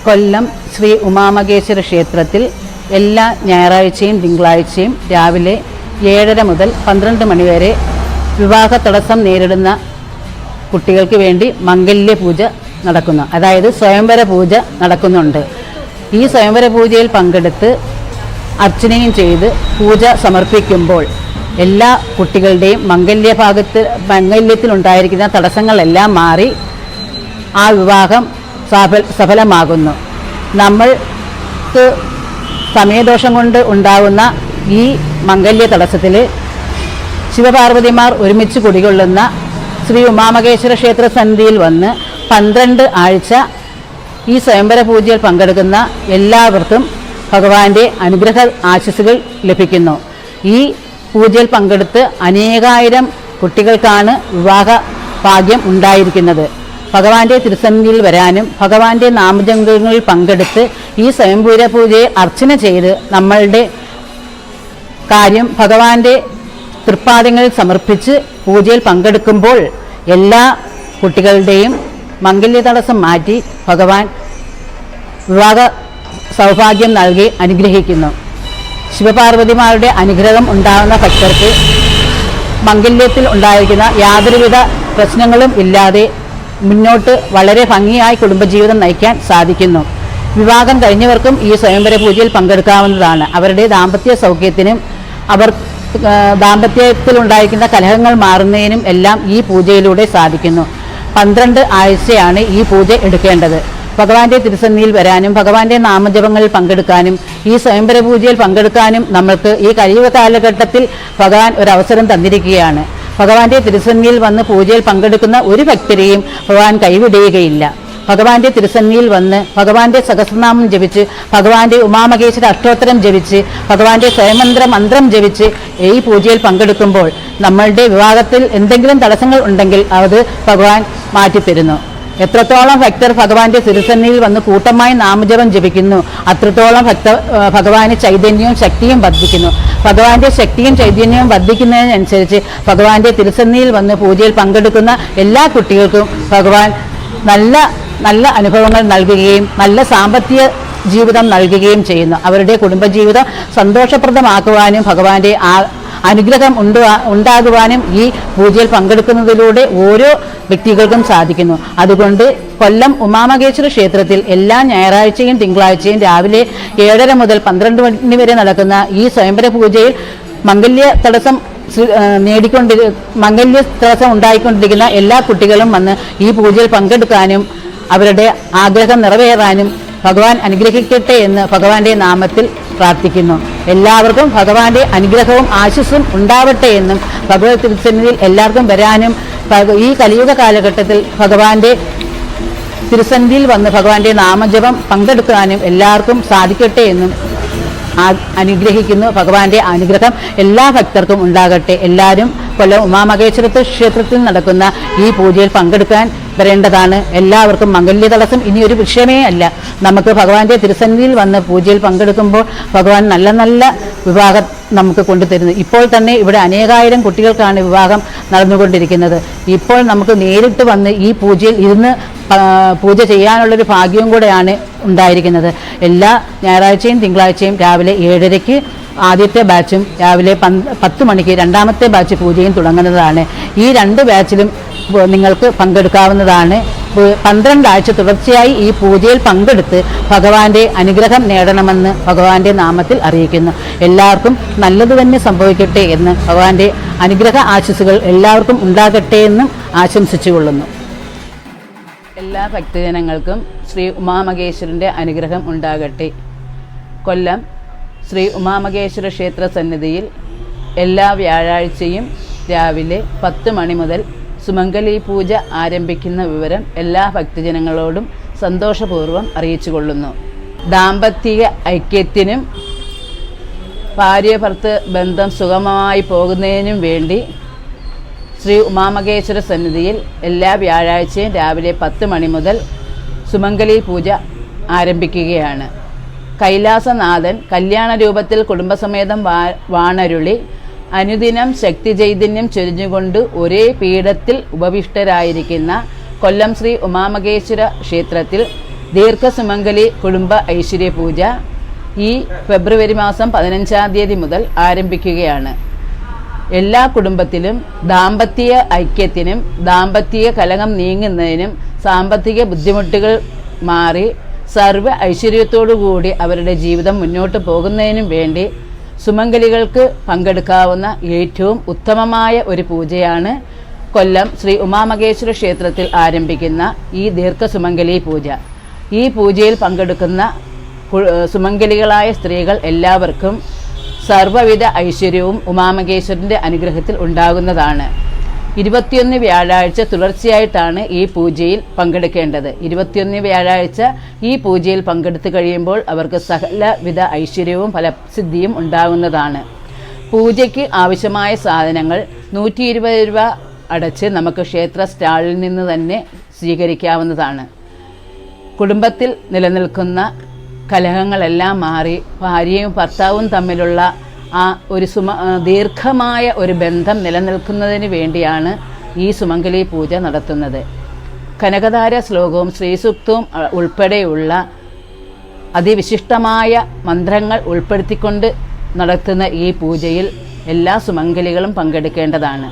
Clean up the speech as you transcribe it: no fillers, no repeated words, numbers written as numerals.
കൊല്ലം ശ്രീ ഉമാമഹേശ്വര ക്ഷേത്രത്തിൽ എല്ലാ ഞായറാഴ്ചയും തിങ്കളാഴ്ചയും രാവിലെ 7:30 മുതൽ 12 മണി വരെ വിവാഹ തടസ്സം നേരിടുന്ന കുട്ടികൾക്ക് വേണ്ടി മംഗല്യ പൂജ നടക്കുന്നു. അതായത് സ്വയംവര പൂജ നടക്കുന്നുണ്ട്. ഈ സ്വയംവര പൂജയിൽ പങ്കെടുത്ത് അർച്ചനയും ചെയ്ത് പൂജ സമർപ്പിക്കുമ്പോൾ എല്ലാ കുട്ടികളുടെയും മംഗല്യത്തിലുണ്ടായിരിക്കുന്ന തടസ്സങ്ങളെല്ലാം മാറി ആ വിവാഹം സഫലമാകുന്നു. നമ്മൾക്ക് സമയദോഷം കൊണ്ട് ഉണ്ടാകുന്ന ഈ മംഗല്യ തടസ്സത്തിൽ ശിവപാർവതിമാർ ഒരുമിച്ച് കുടികൊള്ളുന്ന ശ്രീ ഉമാമഹേശ്വര ക്ഷേത്ര സന്നിധിയിൽ വന്ന് 12 ആഴ്ച ഈ സ്വയംവര പൂജയിൽ പങ്കെടുക്കുന്ന എല്ലാവർക്കും ഭഗവാന്റെ അനുഗ്രഹ ആശീസ്സുകൾ ലഭിക്കുന്നു. ഈ പൂജയിൽ പങ്കെടുത്ത് അനേകായിരം കുട്ടികൾക്കാണ് വിവാഹ ഭാഗ്യം ഉണ്ടായിരിക്കുന്നത്. ഭഗവാന്റെ തിരുസന്നിധിയിൽ വരാനും ഭഗവാന്റെ നാമജപങ്ങളിൽ പങ്കെടുത്ത് ഈ സ്വയംവര പൂജയെ അർച്ചന ചെയ്ത് നമ്മളുടെ കാര്യം ഭഗവാന്റെ തൃപ്പാദങ്ങളിൽ സമർപ്പിച്ച് പൂജയിൽ പങ്കെടുക്കുമ്പോൾ എല്ലാ കുട്ടികളുടെയും മംഗല്യ തടസ്സം മാറ്റി ഭഗവാൻ വിവാഹ സൗഭാഗ്യം നൽകി അനുഗ്രഹിക്കുന്നു. ശിവപാർവതിമാരുടെ അനുഗ്രഹം ഉണ്ടാകുന്ന ഭക്തർക്ക് മംഗല്യത്തിൽ ഉണ്ടായിരിക്കുന്ന യാതൊരുവിധ പ്രശ്നങ്ങളും ഇല്ലാതെ മുന്നോട്ട് വളരെ ഭംഗിയായി കുടുംബജീവിതം നയിക്കാൻ സാധിക്കുന്നു. വിവാഹം കഴിഞ്ഞവർക്കും ഈ സ്വയംവര പൂജയിൽ പങ്കെടുക്കാവുന്നതാണ്. അവരുടെ ദാമ്പത്യ സൗഖ്യത്തിനും അവർ ദാമ്പത്യത്തിലുണ്ടായിരിക്കുന്ന കലഹങ്ങൾ മാറുന്നതിനും എല്ലാം ഈ പൂജയിലൂടെ സാധിക്കുന്നു. 12 ആഴ്ചയാണ് ഈ പൂജ എടുക്കേണ്ടത്. ഭഗവാന്റെ തിരുസന്നിധിയിൽ വരാനും ഭഗവാന്റെ നാമജപങ്ങളിൽ പങ്കെടുക്കാനും ഈ സ്വയംവര പൂജയിൽ പങ്കെടുക്കാനും നമ്മൾക്ക് ഈ കഴിയുക കാലഘട്ടത്തിൽ ഭഗവാൻ ഒരവസരം തന്നിരിക്കുകയാണ്. ഭഗവാന്റെ തിരുസന്നിധിയിൽ വന്ന് പൂജയിൽ പങ്കെടുക്കുന്ന ഒരു ഭക്തരെയും ഭഗവാൻ കൈവിടുകയില്ല. ഭഗവാന്റെ തിരുസന്നിധിയിൽ വന്ന് ഭഗവാന്റെ സഹസ്രനാമം ജപിച്ച് ഭഗവാന്റെ ഉമാമഹേശ്വര അഷ്ടോത്തരം ജപിച്ച് ഭഗവാന്റെ സ്വയമന്ത്ര മന്ത്രം ജപിച്ച് ഈ പൂജയിൽ പങ്കെടുക്കുമ്പോൾ നമ്മളുടെ വിവാഹത്തിൽ എന്തെങ്കിലും തടസ്സങ്ങൾ ഉണ്ടെങ്കിൽ അത് ഭഗവാൻ മാറ്റിത്തരുന്നു. എത്രത്തോളം ഭക്തർ ഭഗവാന്റെ തിരുസന്നിധിയിൽ വന്ന് കൂട്ടമായി നാമജപം ജപിക്കുന്നു അത്രത്തോളം ഭഗവാന് ചൈതന്യവും ശക്തിയും വർദ്ധിക്കുന്നു. ഭഗവാന്റെ ശക്തിയും ചൈതന്യവും വർദ്ധിക്കുന്നതിനനുസരിച്ച് ഭഗവാന്റെ തിരുസന്നിധിയിൽ വന്ന് പൂജയിൽ പങ്കെടുക്കുന്ന എല്ലാ കുട്ടികൾക്കും ഭഗവാൻ നല്ല അനുഭവങ്ങൾ നൽകുകയും നല്ല സാമ്പത്തിക ജീവിതം നൽകുകയും ചെയ്യുന്നു. അവരുടെ കുടുംബജീവിതം സന്തോഷപ്രദമാക്കുവാനും ഭഗവാന്റെ അനുഗ്രഹം ഉണ്ടാകുവാനും ഈ പൂജയിൽ പങ്കെടുക്കുന്നതിലൂടെ ഓരോ വ്യക്തികൾക്കും സാധിക്കുന്നു. അതുകൊണ്ട് കൊല്ലം ഉമാമഹേശ്വര ക്ഷേത്രത്തിൽ എല്ലാ ഞായറാഴ്ചയും തിങ്കളാഴ്ചയും രാവിലെ 7:30 മുതൽ 12 മണി വരെ നടക്കുന്ന ഈ സ്വയംവര പൂജയിൽ മംഗല്യ തടസ്സം ഉണ്ടായിക്കൊണ്ടിരിക്കുന്ന എല്ലാ കുട്ടികളും വന്ന് ഈ പൂജയിൽ പങ്കെടുക്കാനും അവരുടെ ആഗ്രഹം നിറവേറാനും ഭഗവാൻ അനുഗ്രഹിക്കട്ടെ എന്ന് ഭഗവാന്റെ നാമത്തിൽ പ്രാർത്ഥിക്കുന്നു. എല്ലാവർക്കും ഭഗവാന്റെ അനുഗ്രഹവും ആശിസ്സും ഉണ്ടാവട്ടെ എന്നും ഭഗവത് തിരുസന്നിധിയിൽ എല്ലാവർക്കും വരാനും ഈ കലിയുഗ കാലഘട്ടത്തിൽ ഭഗവാന്റെ തിരുസന്നിധിയിൽ വന്ന് ഭഗവാന്റെ നാമജപം പങ്കെടുക്കാനും എല്ലാവർക്കും സാധിക്കട്ടെ എന്നും അനുഗ്രഹിക്കുന്നു. ഭഗവാന്റെ അനുഗ്രഹം എല്ലാ ഭക്തർക്കും ഉണ്ടാകട്ടെ. എല്ലാവരും കൊല്ലം ഉമാമഹേശ്വര ക്ഷേത്രത്തിൽ നടക്കുന്ന ഈ പൂജയിൽ പങ്കെടുക്കാൻ വരേണ്ടതാണ്. എല്ലാവർക്കും മംഗല്യ തടസ്സം ഇനിയൊരു വിഷയമേ അല്ല. നമുക്ക് ഭഗവാന്റെ തിരുസന്നിധിയിൽ വന്ന് പൂജയിൽ പങ്കെടുക്കുമ്പോൾ ഭഗവാൻ നല്ല വിവാഹം നമുക്ക് കൊണ്ടുതരുന്നു. ഇപ്പോൾ തന്നെ ഇവിടെ അനേകായിരം കുട്ടികൾക്കാണ് വിവാഹം നടന്നുകൊണ്ടിരിക്കുന്നത്. ഇപ്പോൾ നമുക്ക് നേരിട്ട് വന്ന് ഈ പൂജയിൽ ഇരുന്ന് പൂജ ചെയ്യാനുള്ളൊരു ഭാഗ്യവും കൂടെയാണ് ഉണ്ടായിരിക്കുന്നത്. എല്ലാ ഞായറാഴ്ചയും തിങ്കളാഴ്ചയും രാവിലെ 7:30-ക്ക് ആദ്യത്തെ ബാച്ചും രാവിലെ 10 മണിക്ക് രണ്ടാമത്തെ ബാച്ച് പൂജയും തുടങ്ങുന്നതാണ്. ഈ 2 ബാച്ചിലും നിങ്ങൾക്ക് പങ്കെടുക്കാവുന്നതാണ്. 12 ആഴ്ച തുടർച്ചയായി ഈ പൂജയിൽ പങ്കെടുത്ത് ഭഗവാന്റെ അനുഗ്രഹം നേടണമെന്ന് ഭഗവാന്റെ നാമത്തിൽ അറിയിക്കുന്നു. എല്ലാവർക്കും നല്ലത് തന്നെ സംഭവിക്കട്ടെ എന്ന് ഭഗവാന്റെ അനുഗ്രഹ ആശീസ്സുകൾ എല്ലാവർക്കും ഉണ്ടാകട്ടെ എന്നും ആശംസിച്ചുകൊള്ളുന്നു. എല്ലാ ഭക്തജനങ്ങൾക്കും ശ്രീ ഉമാമഹേശ്വരൻ്റെ അനുഗ്രഹം ഉണ്ടാകട്ടെ. കൊല്ലം ശ്രീ ഉമാമഹേശ്വര ക്ഷേത്ര സന്നിധിയിൽ എല്ലാ വ്യാഴാഴ്ചയും രാവിലെ 10 മണി മുതൽ സുമംഗലി പൂജ ആരംഭിക്കുന്ന വിവരം എല്ലാ ഭക്തജനങ്ങളോടും സന്തോഷപൂർവ്വം അറിയിച്ചുകൊള്ളുന്നു. ദാമ്പത്തിക ഐക്യത്തിനും ഭാര്യ ഭർത്തൃ ബന്ധം സുഗമമായി പോകുന്നതിനും വേണ്ടി ശ്രീ ഉമാമഹേശ്വര സന്നിധിയിൽ എല്ലാ വ്യാഴാഴ്ചയും രാവിലെ 10 മണി മുതൽ സുമംഗലി പൂജ ആരംഭിക്കുകയാണ്. കൈലാസനാഥൻ കല്യാണ രൂപത്തിൽ കുടുംബസമേതം വാണരുളി അനുദിനം ശക്തി ചൈതന്യം ചൊരിഞ്ഞുകൊണ്ട് ഒരേ പീഠത്തിൽ ഉപവിഷ്ടരായിരിക്കുന്ന കൊല്ലം ശ്രീ ഉമാമഹേശ്വര ക്ഷേത്രത്തിൽ ദീർഘസുമംഗലി കുടുംബ ഐശ്വര്യ പൂജ ഈ ഫെബ്രുവരി മാസം 15-ാം തീയതി മുതൽ ആരംഭിക്കുകയാണ്. എല്ലാ കുടുംബത്തിലും ദാമ്പത്യ ഐക്യത്തിനും ദാമ്പത്യ കലഹം നീങ്ങുന്നതിനും സാമ്പത്തിക ബുദ്ധിമുട്ടുകൾ മാറി സർവ്വ ഐശ്വര്യത്തോടുകൂടി അവരുടെ ജീവിതം മുന്നോട്ട് പോകുന്നതിനും വേണ്ടി സുമംഗലികൾക്ക് പങ്കെടുക്കാവുന്ന ഏറ്റവും ഉത്തമമായ ഒരു പൂജയാണ് കൊല്ലം ശ്രീ ഉമാമഹേശ്വര ക്ഷേത്രത്തിൽ ആരംഭിക്കുന്ന ഈ ദീർഘസുമംഗലി പൂജ. ഈ പൂജയിൽ പങ്കെടുക്കുന്ന സുമംഗലികളായ സ്ത്രീകൾ എല്ലാവർക്കും സർവ്വവിധ ഐശ്വര്യവും ഉമാമഹേശ്വരൻ്റെ അനുഗ്രഹത്തിൽ ഉണ്ടാകുന്നതാണ്. 21 വ്യാഴാഴ്ച തുടർച്ചയായിട്ടാണ് ഈ പൂജയിൽ പങ്കെടുക്കേണ്ടത്. 21 വ്യാഴാഴ്ച ഈ പൂജയിൽ പങ്കെടുത്തു കഴിയുമ്പോൾ അവർക്ക് സകലവിധ ഐശ്വര്യവും ഫലസിദ്ധിയും ഉണ്ടാകുന്നതാണ്. പൂജയ്ക്ക് ആവശ്യമായ സാധനങ്ങൾ 120 രൂപ അടച്ച് നമുക്ക് ക്ഷേത്ര സ്റ്റാളിൽ നിന്ന് തന്നെ സ്വീകരിക്കാവുന്നതാണ്. കുടുംബത്തിൽ നിലനിൽക്കുന്ന കലഹങ്ങളെല്ലാം മാറി ഭാര്യയും ഭർത്താവും തമ്മിലുള്ള ആ ഒരു ദീർഘമായ ഒരു ബന്ധം നിലനിൽക്കുന്നതിന് വേണ്ടിയാണ് ഈ സുമംഗലി പൂജ നടത്തുന്നത്. കനകധാര ശ്ലോകവും ശ്രീസൂക്തവും ഉൾപ്പെടെയുള്ള അതിവിശിഷ്ടമായ മന്ത്രങ്ങൾ ഉൾപ്പെടുത്തിക്കൊണ്ട് നടത്തുന്ന ഈ പൂജയിൽ എല്ലാ സുമംഗലികളും പങ്കെടുക്കേണ്ടതാണ്.